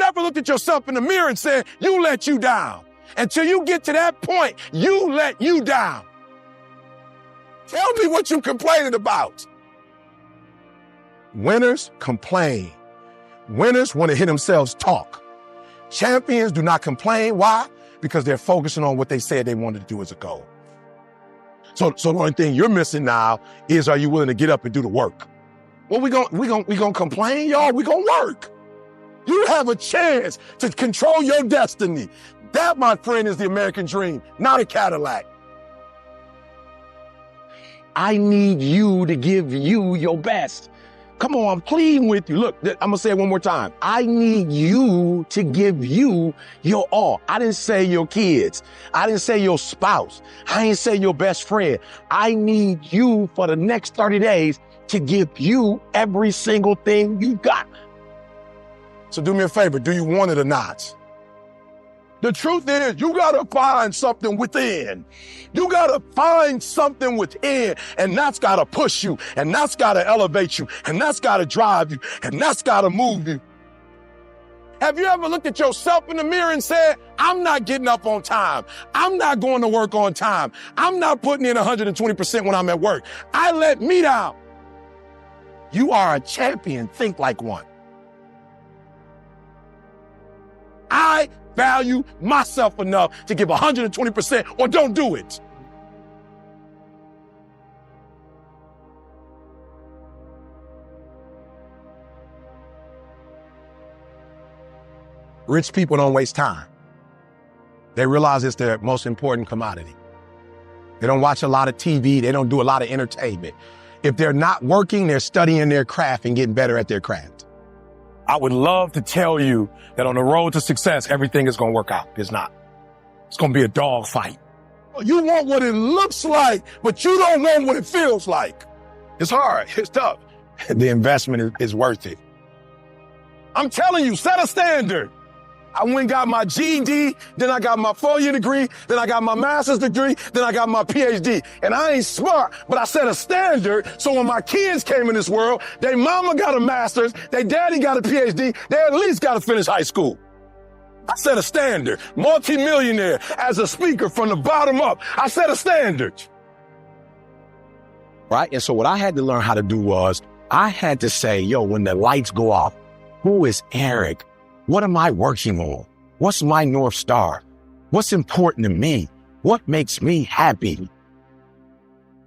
ever looked at yourself in the mirror and said, you let you down? Until you get to that point, you let you down. Tell me what you complaining about. Winners complain. Winners want to hear themselves talk. Champions do not complain. Why? Because they're focusing on what they said they wanted to do as a goal. So the only thing you're missing now is, are you willing to get up and do the work? Well, we gonna complain, y'all. We gonna work. You have a chance to control your destiny. That, my friend, is the American dream, not a Cadillac. I need you to give you your best. Come on, I'm pleading with you. Look, I'm gonna say it one more time. I need you to give you your all. I didn't say your kids. I didn't say your spouse. I didn't say your best friend. I need you for the next 30 days to give you every single thing you got. So do me a favor, do you want it or not? The truth is, you gotta find something within. You gotta find something within, and that's gotta push you, and that's gotta elevate you, and that's gotta drive you, and that's gotta move you. Have you ever looked at yourself in the mirror and said, I'm not getting up on time. I'm not going to work on time. I'm not putting in 120% when I'm at work. I let me down. You are a champion. Think like one. I value myself enough to give 120% or don't do it. Rich people don't waste time. They realize it's their most important commodity. They don't watch a lot of TV. They don't do a lot of entertainment. If they're not working, they're studying their craft and getting better at their craft. I would love to tell you that on the road to success, everything is going to work out. It's not. It's going to be a dog fight. You want what it looks like, but you don't know what it feels like. It's hard. It's tough. The investment is worth it. I'm telling you, set a standard. I went and got my GED, then I got my 4-year degree, then I got my master's degree, then I got my PhD. And I ain't smart, but I set a standard so when my kids came in this world, their mama got a master's, their daddy got a PhD, they at least got to finish high school. I set a standard. Multi-millionaire as a speaker from the bottom up. I set a standard. Right? And so what I had to learn how to do was I had to say, yo, when the lights go off, who is Eric? What am I working on? What's my North Star? What's important to me? What makes me happy?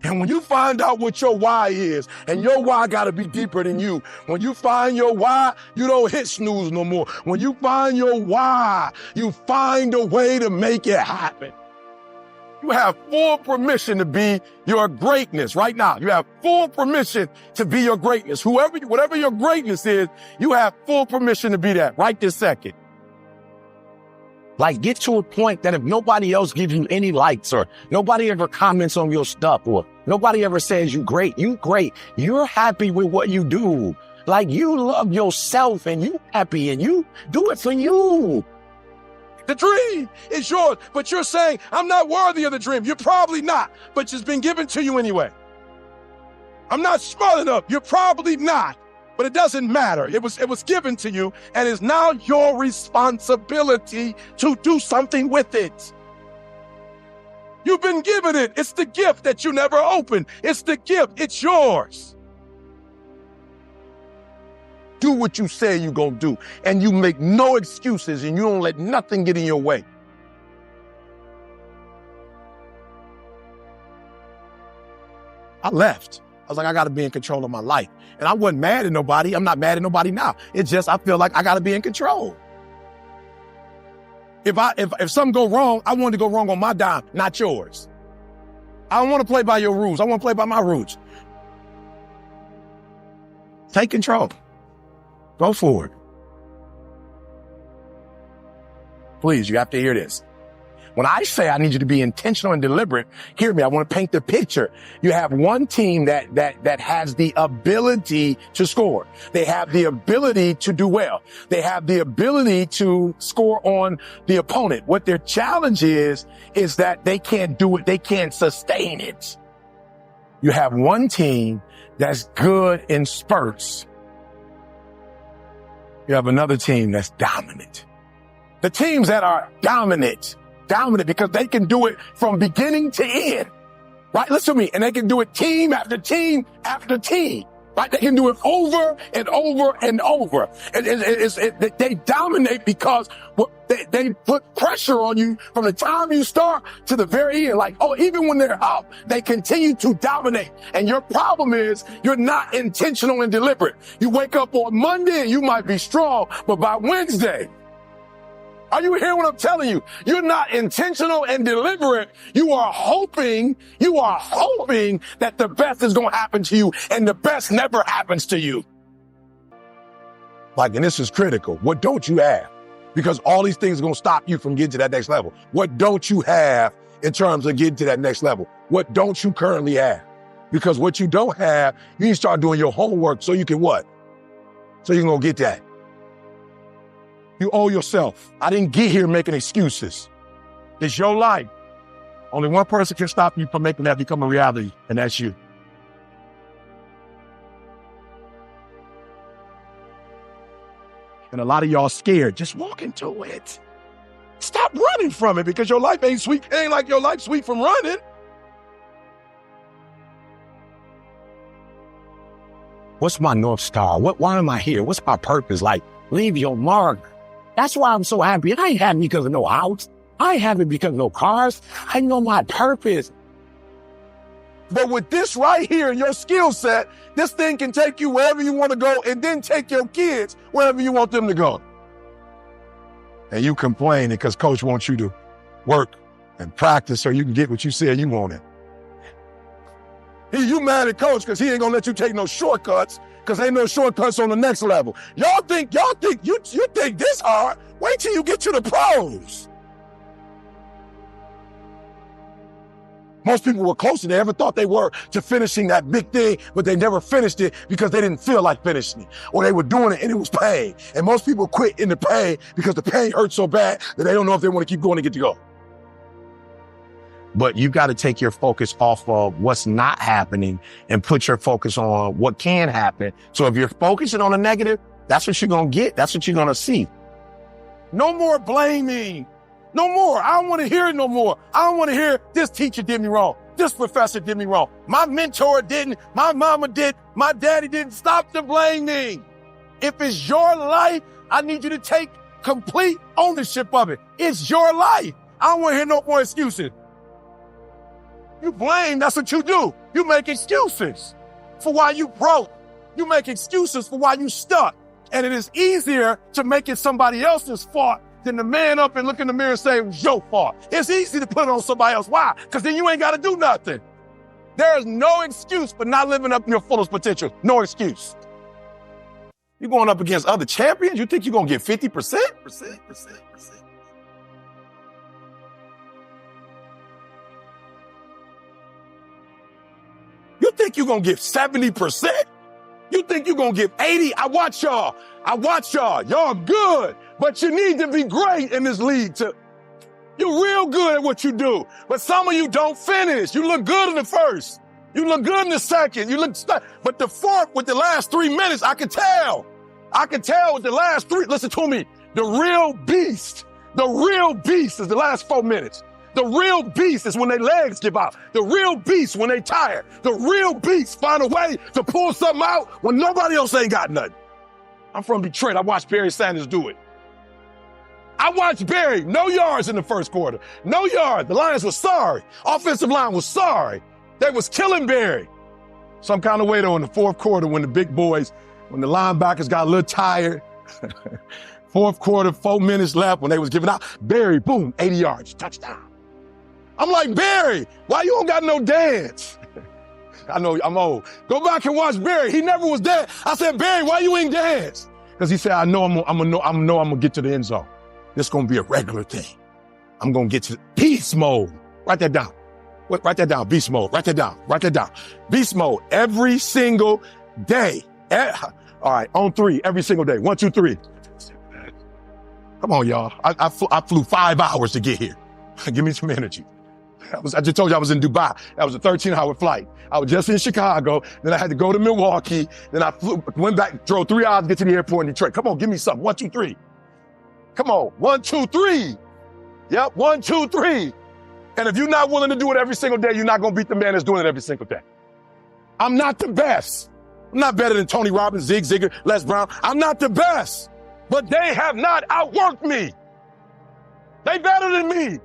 And when you find out what your why is, and your why gotta be deeper than you, when you find your why, you don't hit snooze no more. When you find your why, you find a way to make it happen. You have full permission to be your greatness right now. You have full permission to be your greatness. Whatever your greatness is, you have full permission to be that right this second. Like, get to a point that if nobody else gives you any likes or nobody ever comments on your stuff or nobody ever says you great, you're happy with what you do. Like, you love yourself and you happy and you do it for you. The dream is yours, but you're saying, I'm not worthy of the dream. You're probably not, but it's been given to you anyway. I'm not smart enough. You're probably not, but it doesn't matter. It was given to you, and it's now your responsibility to do something with it. You've been given it. It's the gift that you never opened. It's the gift. It's yours. Do what you say you're going to do, and you make no excuses, and you don't let nothing get in your way. I left. I was like, I got to be in control of my life. And I wasn't mad at nobody. I'm not mad at nobody now. It's just I feel like I got to be in control. If something go wrong, I want to go wrong on my dime, not yours. I don't want to play by your rules. I want to play by my rules. Take control. Go for it. Please, you have to hear this. When I say I need you to be intentional and deliberate, hear me. I want to paint the picture. You have one team that has the ability to score. They have the ability to do well. They have the ability to score on the opponent. What their challenge is that they can't do it. They can't sustain it. You have one team that's good in spurts. You have another team that's dominant. The teams that are dominant because they can do it from beginning to end, right? Listen to me. And they can do it team after team after team, right? They can do it over and over and over. They dominate because they put pressure on you from the time you start to the very end. Like, even when they're up, they continue to dominate. And your problem is you're not intentional and deliberate. You wake up on Monday and you might be strong, but by Wednesday, are you hearing what I'm telling you? You're not intentional and deliberate. You are hoping that the best is going to happen to you, and the best never happens to you. And this is critical. What don't you have? Because all these things are going to stop you from getting to that next level. What don't you have in terms of getting to that next level? What don't you currently have? Because what you don't have, you need to start doing your homework so you can what? So you can go get that. You owe yourself. I didn't get here making excuses. It's your life. Only one person can stop you from making that become a reality, and that's you. And a lot of y'all scared. Just walk into it. Stop running from it because your life ain't sweet. It ain't like your life sweet from running. What's my North Star? Why am I here? What's my purpose? Leave your mark. That's why I'm so happy. I ain't happy because of no house. I ain't happy because of no cars. I know my purpose. But with this right here, your skill set, this thing can take you wherever you want to go and then take your kids wherever you want them to go. And you complaining because coach wants you to work and practice so you can get what you said you wanted. You mad at coach because he ain't gonna let you take no shortcuts because ain't no shortcuts on the next level. Y'all think you think this hard? Wait till you get to the pros. Most people were closer than they ever thought they were to finishing that big thing, but they never finished it because they didn't feel like finishing it, or they were doing it and it was pain. And most people quit in the pain because the pain hurts so bad that they don't know if they want to keep going to get to go. But you got to take your focus off of what's not happening and put your focus on what can happen. So if you're focusing on the negative, that's what you're going to get. That's what you're going to see. No more blaming. No more. I don't want to hear it no more. I don't want to hear this teacher did me wrong. This professor did me wrong. My mentor didn't. My mama did. My daddy didn't. Stop the blaming. If it's your life, I need you to take complete ownership of it. It's your life. I don't want to hear no more excuses. You blame, that's what you do. You make excuses for why you broke. You make excuses for why you stuck. And it is easier to make it somebody else's fault than to man up and look in the mirror and say, it was your fault. It's easy to put it on somebody else. Why? Because then you ain't got to do nothing. There is no excuse for not living up to your fullest potential. No excuse. You're going up against other champions? You think you're going to get 50%? You think you're going to get 70%? You think you're going to get 80? I watch y'all. Y'all good, but you need to be great in this league too. You're real good at what you do, but some of you don't finish. You look good in the first. You look good in the second. But the fourth with the last 3 minutes, I can tell with the last three. Listen to me. The real beast is the last 4 minutes. The real beast is when their legs give out. The real beast when they tired. The real beast find a way to pull something out when nobody else ain't got nothing. I'm from Detroit. I watched Barry Sanders do it. I watched Barry, no yards in the first quarter. No yards. The Lions were sorry. Offensive line was sorry. They was killing Barry. Some kind of way though in the fourth quarter when the big boys, when the linebackers got a little tired, fourth quarter, 4 minutes left when they was giving out, Barry, boom, 80 yards, touchdown. I'm like, Barry, why you don't got no dance? I know I'm old. Go back and watch Barry. He never was there. I said, Barry, why you ain't dance? Because he said, I know I'm gonna get to the end zone. This is gonna be a regular thing. I'm gonna get to beast mode. Write that down. Write that down. Beast mode. Write that down. Beast mode every single day. All right, on 3 every single day. 1, 2, 3. Come on, y'all. I flew 5 hours to get here. Give me some energy. I just told you I was in Dubai. That was a 13-hour flight. I was just in Chicago. Then I had to go to Milwaukee. Then I went back, drove 3 hours to get to the airport in Detroit. Come on, give me something. 1, 2, 3. Come on, 1, 2, 3. Yep, 1, 2, 3. And if you're not willing to do it every single day, you're not going to beat the man that's doing it every single day. I'm not the best. I'm not better than Tony Robbins, Zig Ziglar, Les Brown. I'm not the best. But they have not outworked me. They better than me.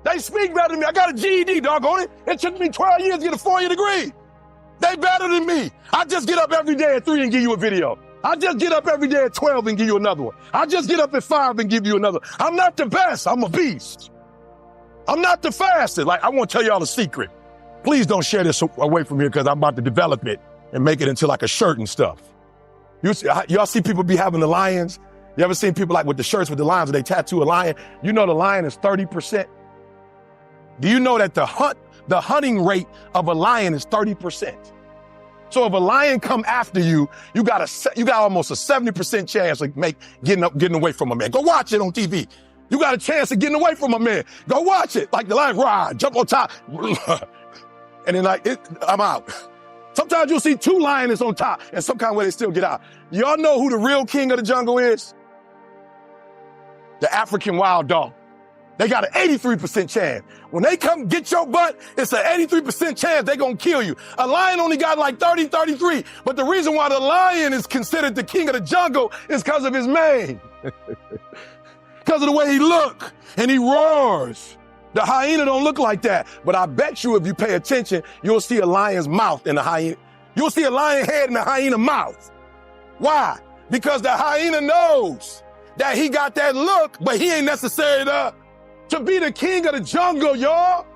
They speak better than me. I got a GED, doggone it. It took me 12 years to get a 4-year degree. They better than me. I just get up every day at 3 and give you a video. I just get up every day at 12 and give you another one. I just get up at 5 and give you another. I'm not the best. I'm a beast. I'm not the fastest. Like, I want to tell y'all a secret. Please don't share this away from here because I'm about to develop it and make it into like a shirt and stuff. Y'all see people be having the lions? You ever seen people like with the shirts with the lions where they tattoo a lion? You know the lion is 30%. Do you know that the hunting rate of a lion is 30%? So if a lion come after you, you got almost a 70% chance of getting away from a man. Go watch it on TV. You got a chance of getting away from a man. Go watch it. Like the lion, ride, jump on top. And then I'm out. Sometimes you'll see 2 lions on top and some kind of way they still get out. Y'all know who the real king of the jungle is? The African wild dog. They got an 83% chance. When they come get your butt, it's an 83% chance they're going to kill you. A lion only got like 30, 33. But the reason why the lion is considered the king of the jungle is because of his mane. Because of the way he look and he roars. The hyena don't look like that. But I bet you if you pay attention, you'll see a lion's mouth in the hyena. You'll see a lion head in the hyena mouth. Why? Because the hyena knows that he got that look, but he ain't necessary to be the king of the jungle, y'all.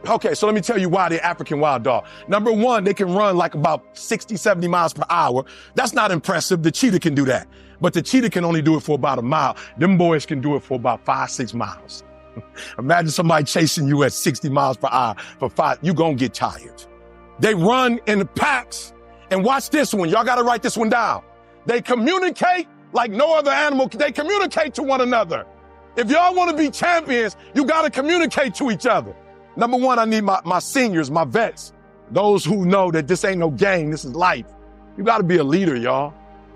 Okay, so let me tell you why they're African wild dog. Number one, they can run like about 60, 70 miles per hour. That's not impressive. The cheetah can do that. But the cheetah can only do it for about a mile. Them boys can do it for about 5, 6 miles. Imagine somebody chasing you at 60 miles per hour for 5. You're going to get tired. They run in the packs. And watch this one. Y'all got to write this one down. They communicate like no other animal. They communicate to one another. If y'all want to be champions, you got to communicate to each other. Number one, I need my seniors, my vets, those who know that this ain't no game, this is life. You got to be a leader, y'all.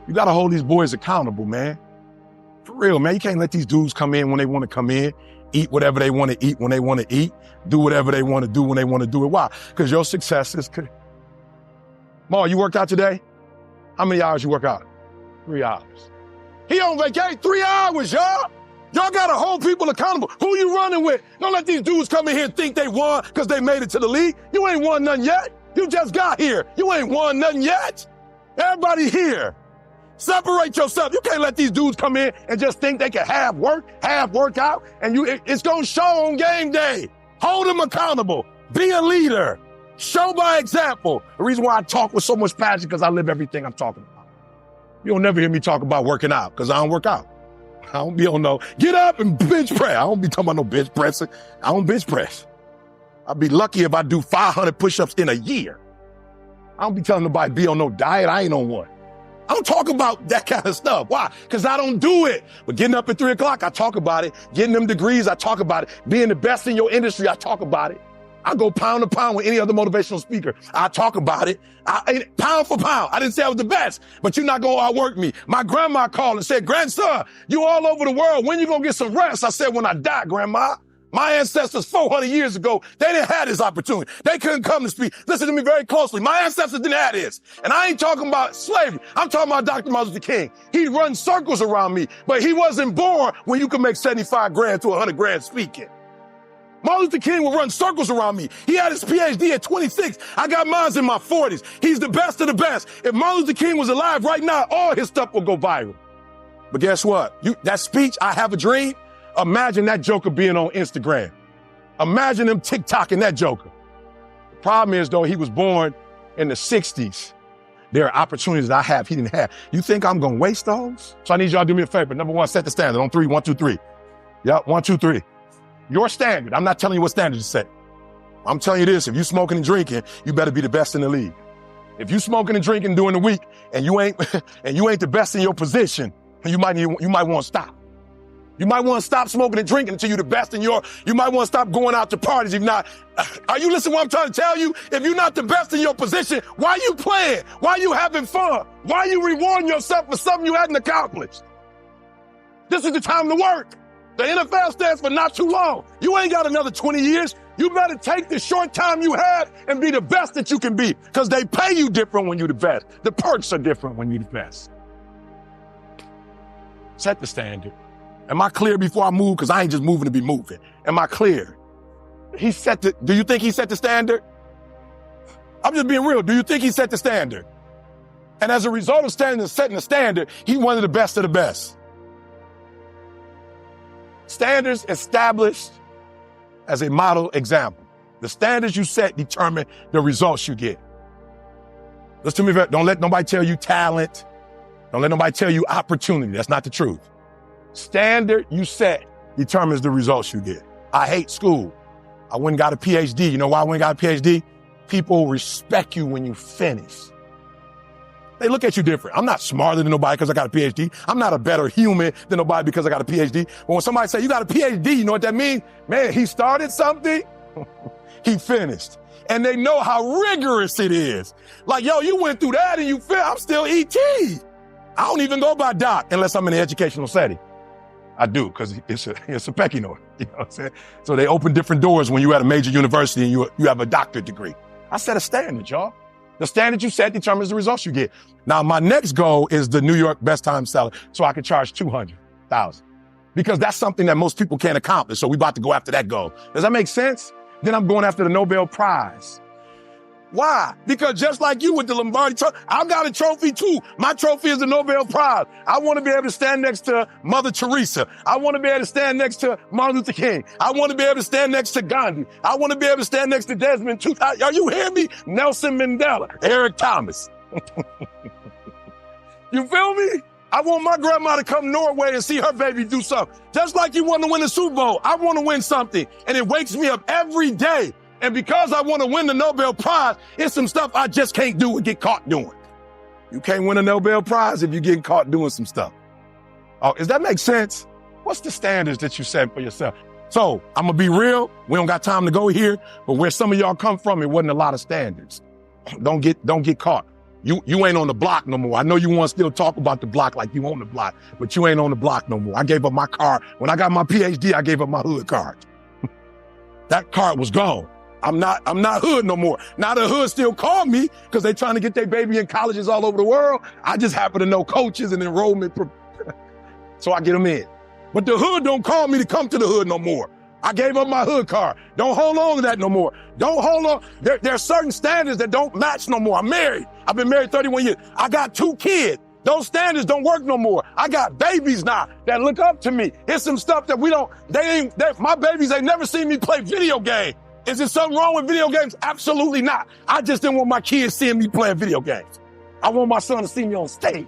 You got to hold these boys accountable, man. For real, man. You can't let these dudes come in when they want to come in, eat whatever they want to eat when they want to eat, do whatever they want to do when they want to do it. Why? Because your success is... Ma, you worked out today? How many hours you work out? 3 hours. He on vacation, 3 hours, y'all. Y'all got to hold people accountable. Who you running with? Don't let these dudes come in here and think they won because they made it to the league. You ain't won nothing yet. You just got here. You ain't won nothing yet. Everybody here. Separate yourself. You can't let these dudes come in and just think they can have workout, and it's going to show on game day. Hold them accountable. Be a leader. Show by example. The reason why I talk with so much passion because I live everything I'm talking about. You'll never hear me talk about working out because I don't work out. I don't be on no, get up and bench press. I don't be talking about no bench pressing. I don't bench press. I'd be lucky if I do 500 push-ups in a year. I don't be telling nobody be on no diet. I ain't on one. I don't talk about that kind of stuff. Why? Because I don't do it. But getting up at 3 o'clock, I talk about it. Getting them degrees, I talk about it. Being the best in your industry, I talk about it. I go pound to pound with any other motivational speaker. I talk about it. Pound for pound. I didn't say I was the best, but you're not going to outwork me. My grandma called and said, grandson, you all over the world. When you going to get some rest? I said, when I die, grandma. My ancestors 400 years ago, they didn't have this opportunity. They couldn't come to speak. Listen to me very closely. My ancestors didn't have this. And I ain't talking about slavery. I'm talking about Dr. Martin Luther King. He run circles around me, but he wasn't born when you could make 75 grand to 100 grand speaking. Martin Luther King would run circles around me. He had his PhD at 26. I got mine in my 40s. He's the best of the best. If Martin Luther King was alive right now, all his stuff would go viral. But guess what? That speech, I Have a Dream, imagine that joker being on Instagram. Imagine him TikToking that joker. The problem is, though, he was born in the 60s. There are opportunities that I have he didn't have. You think I'm going to waste those? So I need y'all to do me a favor. Number one, set the standard on 3, 1, 2, 3. Yep, 1, 2, 3. Your standard. I'm not telling you what standard to set. I'm telling you this, if you smoking and drinking, you better be the best in the league. If you smoking and drinking during the week and you ain't the best in your position, you might want to stop. You might want to stop smoking and drinking until you're the best in your, you might want to stop going out to parties if not. Are you listening to what I'm trying to tell you? If you're not the best in your position, why are you playing? Why are you having fun? Why are you rewarding yourself for something you hadn't accomplished? This is the time to work. The NFL stands for not too long. You ain't got another 20 years. You better take the short time you have and be the best that you can be, because they pay you different when you're the best. The perks are different when you're the best. Set the standard. Am I clear before I move? Because I ain't just moving to be moving. Am I clear? Do you think he set the standard? I'm just being real. Do you think he set the standard? And as a result of setting the standard, he's one of the best of the best. Standards established as a model example. The standards you set determine the results you get. Listen to me, don't let nobody tell you talent. Don't let nobody tell you opportunity. That's not the truth. Standard you set determines the results you get. I hate school. I went and got a PhD. You know why I went and got a PhD? People respect you when you finish. They look at you different. I'm not smarter than nobody because I got a PhD. I'm not a better human than nobody because I got a PhD. But when somebody say you got a PhD, you know what that means? Man, he started something, he finished. And they know how rigorous it is. Like, yo, you went through that and you finished. I'm still ET. I don't even go by doc unless I'm in an educational setting. I do, because it's a pecking order. You know what I'm saying? So they open different doors when you're at a major university and you have a doctorate degree. I set a standard, y'all. The standard you set determines the results you get. Now, my next goal is the New York best time seller, so I can charge $200,000. Because that's something that most people can't accomplish, so we about to go after that goal. Does that make sense? Then I'm going after the Nobel Prize. Why? Because just like you with the Lombardi trophy, I got a trophy too. My trophy is the Nobel Prize. I want to be able to stand next to Mother Teresa. I want to be able to stand next to Martin Luther King. I want to be able to stand next to Gandhi. I want to be able to stand next to Desmond Tutu. Are you hearing me? Nelson Mandela, Eric Thomas. You feel me? I want my grandma to come Norway and see her baby do something. Just like you want to win the Super Bowl, I want to win something. And it wakes me up every day. And because I want to win the Nobel Prize, it's some stuff I just can't do and get caught doing. You can't win a Nobel Prize if you're getting caught doing some stuff. Oh, does that make sense? What's the standards that you set for yourself? So I'm going to be real. We don't got time to go here, but where some of y'all come from, it wasn't a lot of standards. Don't get caught. You ain't on the block no more. I know you want to still talk about the block like you on the block, but you ain't on the block no more. I gave up my card. When I got my PhD, I gave up my hood card. That card was gone. I'm not hood no more. Now the hood still call me because they trying to get their baby in colleges all over the world. I just happen to know coaches and enrollment. So I get them in. But the hood don't call me to come to the hood no more. I gave up my hood card. Don't hold on to that no more. Don't hold on. There are certain standards that don't match no more. I'm married. I've been married 31 years. I got 2 kids. Those standards don't work no more. I got babies now that look up to me. It's some stuff that my babies ain't never seen me play video games. Is there something wrong with video games? Absolutely not. I just didn't want my kids seeing me playing video games. I want my son to see me on stage.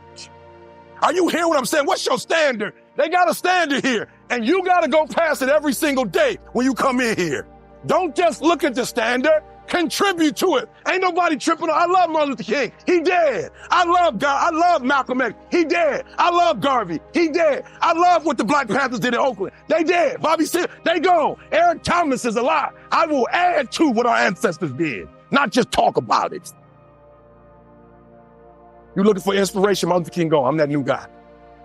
Are you hearing what I'm saying? What's your standard? They got a standard here, and you got to go past it every single day when you come in here. Don't just look at the standard. Contribute to it. Ain't nobody tripping. I love Martin Luther King. He dead. I love Malcolm X. He dead. I love Garvey. He dead. I love what the Black Panthers did in Oakland. They dead. Bobby Seale, they gone. Eric Thomas is alive. I will add to what our ancestors did, not just talk about it. You looking for inspiration? Martin Luther King gone. I'm that new guy.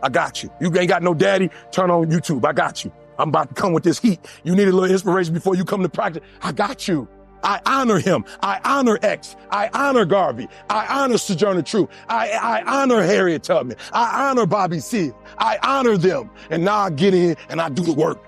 I got you. You ain't got no daddy? Turn on YouTube. I got you. I'm about to come with this heat. You need a little inspiration before you come to practice. I got you. I honor him. I honor X. I honor Garvey. I honor Sojourner Truth. I honor Harriet Tubman. I honor Bobby Seale. I honor them. And now I get in and I do the work.